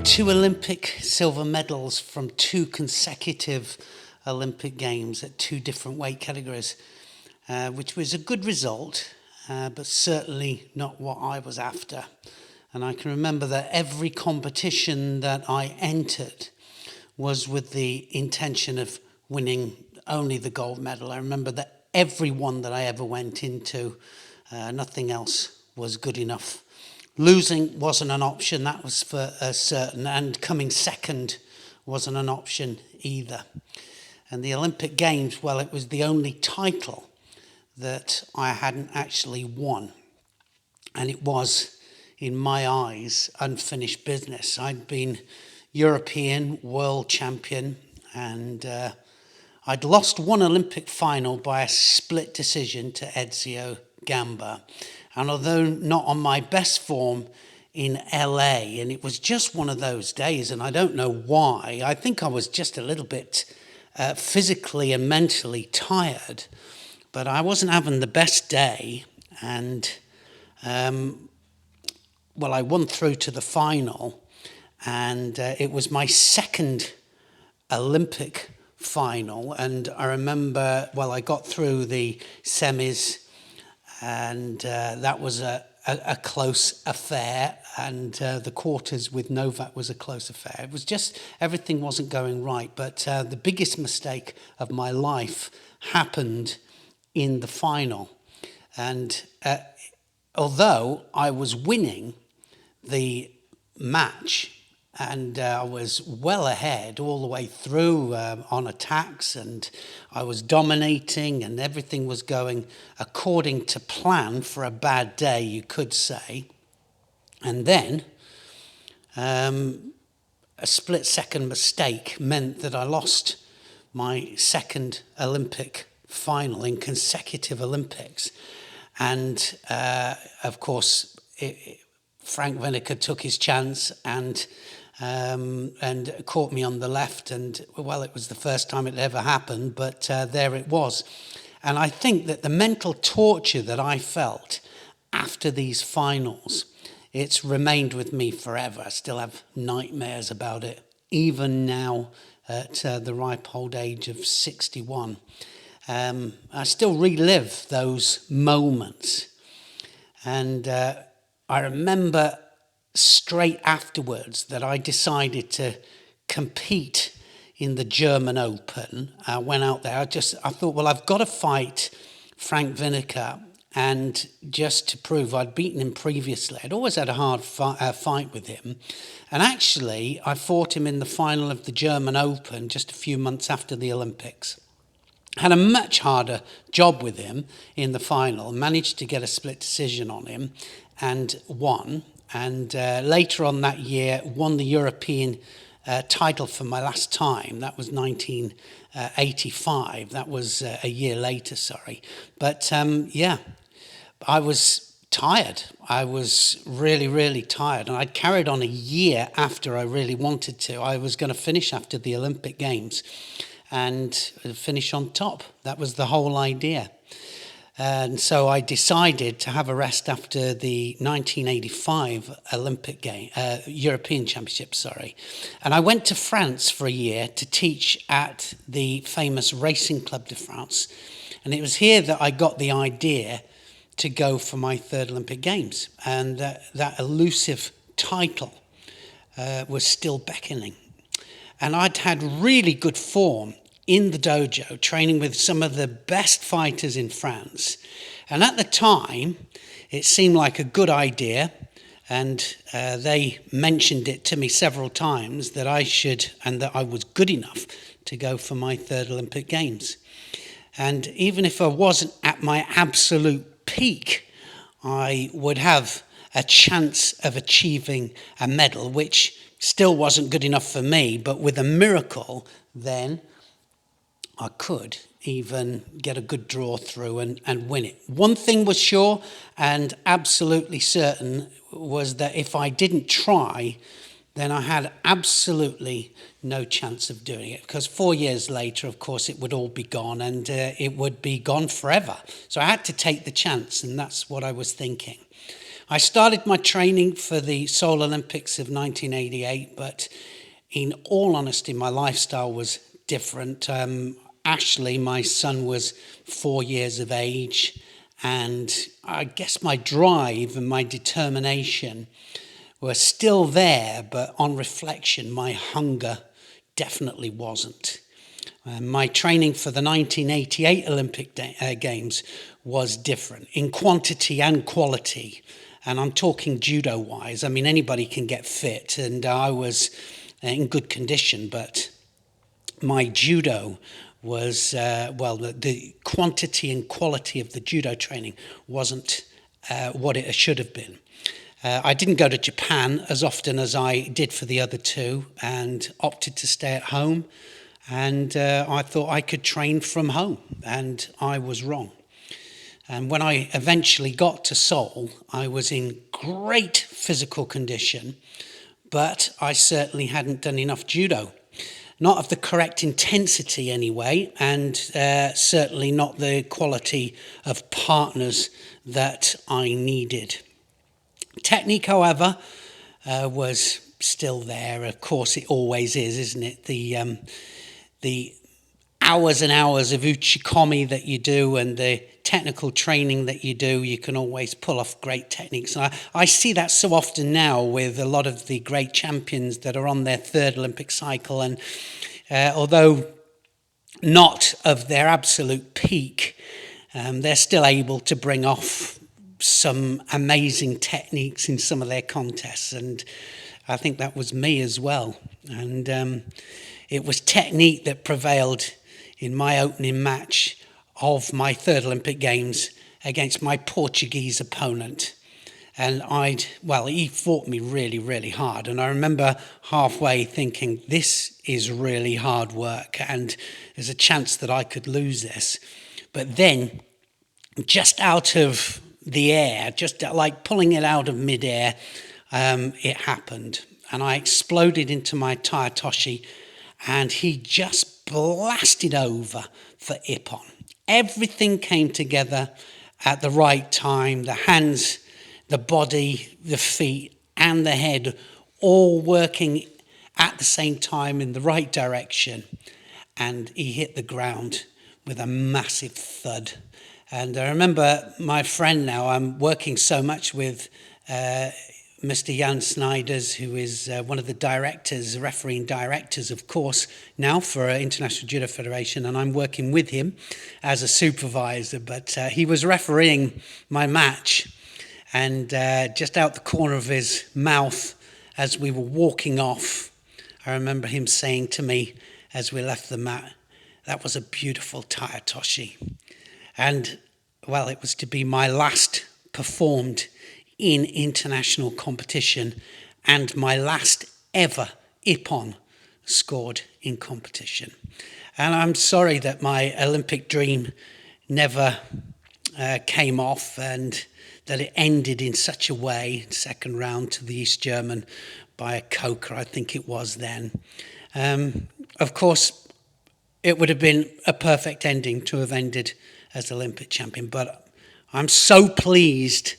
2 Olympic silver medals from 2 consecutive Olympic Games at 2 different weight categories, which was a good result, but certainly not what I was after. And I can remember that every competition that I entered was with the intention of winning only the gold medal. I remember that every one that I ever went into, nothing else was good enough. Losing wasn't an option, that was for certain, and coming second wasn't an option either. And the Olympic Games, well, it was the only title that I hadn't actually won. And it was, in my eyes, unfinished business. I'd been European world champion, and I'd lost one Olympic final by a split decision to Ezio Gamba. And although not on my best form in LA, and it was just one of those days, and I don't know why, I think I was just a little bit physically and mentally tired, but I wasn't having the best day, and well, I won through to the final, and it was my second Olympic final, and I remember, well, I got through the semis, and that was a close affair, and the quarters with Novak was a close affair. It was just, everything wasn't going right, but the biggest mistake of my life happened in the final. And although I was winning the match, and I was well ahead all the way through on attacks, and I was dominating, and everything was going according to plan for a bad day, you could say. And then a split-second mistake meant that I lost my second Olympic final in consecutive Olympics. And of course, Frank Vinegar took his chance and caught me on the left, and well, it was the first time it ever happened, but there it was. And I think that the mental torture that I felt after these finals, it's remained with me forever. I still have nightmares about it, even now at the ripe old age of 61. I still relive those moments, and I remember straight afterwards that I decided to compete in the German Open. I went out there, I thought, well, I've got to fight Frank Vinegar, and just to prove I'd beaten him previously. I'd always had a hard fight with him, and actually I fought him in the final of the German Open just a few months after the Olympics. Had a much harder job with him in the final, managed to get a split decision on him and won. And later on that year, won the European title for my last time. That was 1985. That was a year later, sorry. But yeah, I was tired. I was really, really tired. And I'd carried on a year after I really wanted to. I was going to finish after the Olympic Games and finish on top. That was the whole idea. And so I decided to have a rest after the 1985 European Championship, And I went to France for a year to teach at the famous Racing Club de France. And it was here that I got the idea to go for my 3rd Olympic Games. And that elusive title was still beckoning. And I'd had really good form in the dojo, training with some of the best fighters in France. And at the time, it seemed like a good idea, and they mentioned it to me several times that I should, and that I was good enough to go for my 3rd Olympic Games. And even if I wasn't at my absolute peak, I would have a chance of achieving a medal, which still wasn't good enough for me, but with a miracle, then I could even get a good draw through and win it. One thing was sure and absolutely certain was that if I didn't try, then I had absolutely no chance of doing it, because 4 years later, of course, it would all be gone, and it would be gone forever. So I had to take the chance, and that's what I was thinking. I started my training for the Seoul Olympics of 1988, but in all honesty, my lifestyle was different. Ashley, my son, was 4 years of age, and I guess my drive and my determination were still there, but on reflection, my hunger definitely wasn't. My training for the 1988 Olympic Games was different in quantity and quality. And I'm talking judo-wise. I mean, anybody can get fit, and I was in good condition, but my judo was, the quantity and quality of the judo training wasn't what it should have been. I didn't go to Japan as often as I did for the other two, and opted to stay at home. And I thought I could train from home, and I was wrong. And when I eventually got to Seoul, I was in great physical condition, but I certainly hadn't done enough judo. Not of the correct intensity anyway, and certainly not the quality of partners that I needed. Technique, however, was still there. Of course, it always is, isn't it? The hours and hours of uchikomi that you do and the technical training that you do, you can always pull off great techniques. And I see that so often now with a lot of the great champions that are on their third Olympic cycle. And although not of their absolute peak, they're still able to bring off some amazing techniques in some of their contests. And I think that was me as well. And it was technique that prevailed in my opening match of my third Olympic Games against my Portuguese opponent. And he fought me really, really hard. And I remember halfway thinking, this is really hard work, and there's a chance that I could lose this. But then, just out of the air, just like pulling it out of midair, it happened. And I exploded into my Tai Otoshi, and he just blasted over for Ippon. Everything came together at the right time. The hands, the body, the feet, and the head all working at the same time in the right direction. And he hit the ground with a massive thud. And I remember my friend now, I'm working so much with Mr. Jan Snijders, who is one of the directors, refereeing directors, of course, now for International Judo Federation, and I'm working with him as a supervisor. But he was refereeing my match, and just out the corner of his mouth, as we were walking off, I remember him saying to me as we left the mat, "That was a beautiful Tai Otoshi." And, well, it was to be my last performed in international competition and my last ever Ippon scored in competition. And I'm sorry that my Olympic dream never came off, and that it ended in such a way, second round to the East German by a Coker, I think it was then. Of course, it would have been a perfect ending to have ended as Olympic champion, but I'm so pleased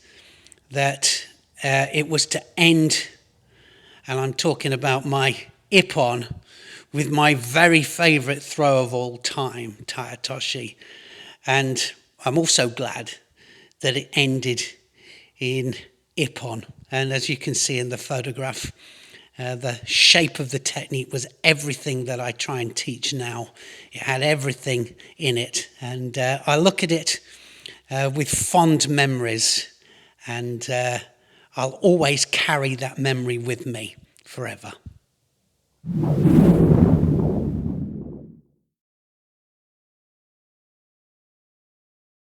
that it was to end, and I'm talking about my Ippon, with my very favourite throw of all time, Tai Otoshi. And I'm also glad that it ended in Ippon. And as you can see in the photograph, the shape of the technique was everything that I try and teach now. It had everything in it. And I look at it with fond memories. And I'll always carry that memory with me forever.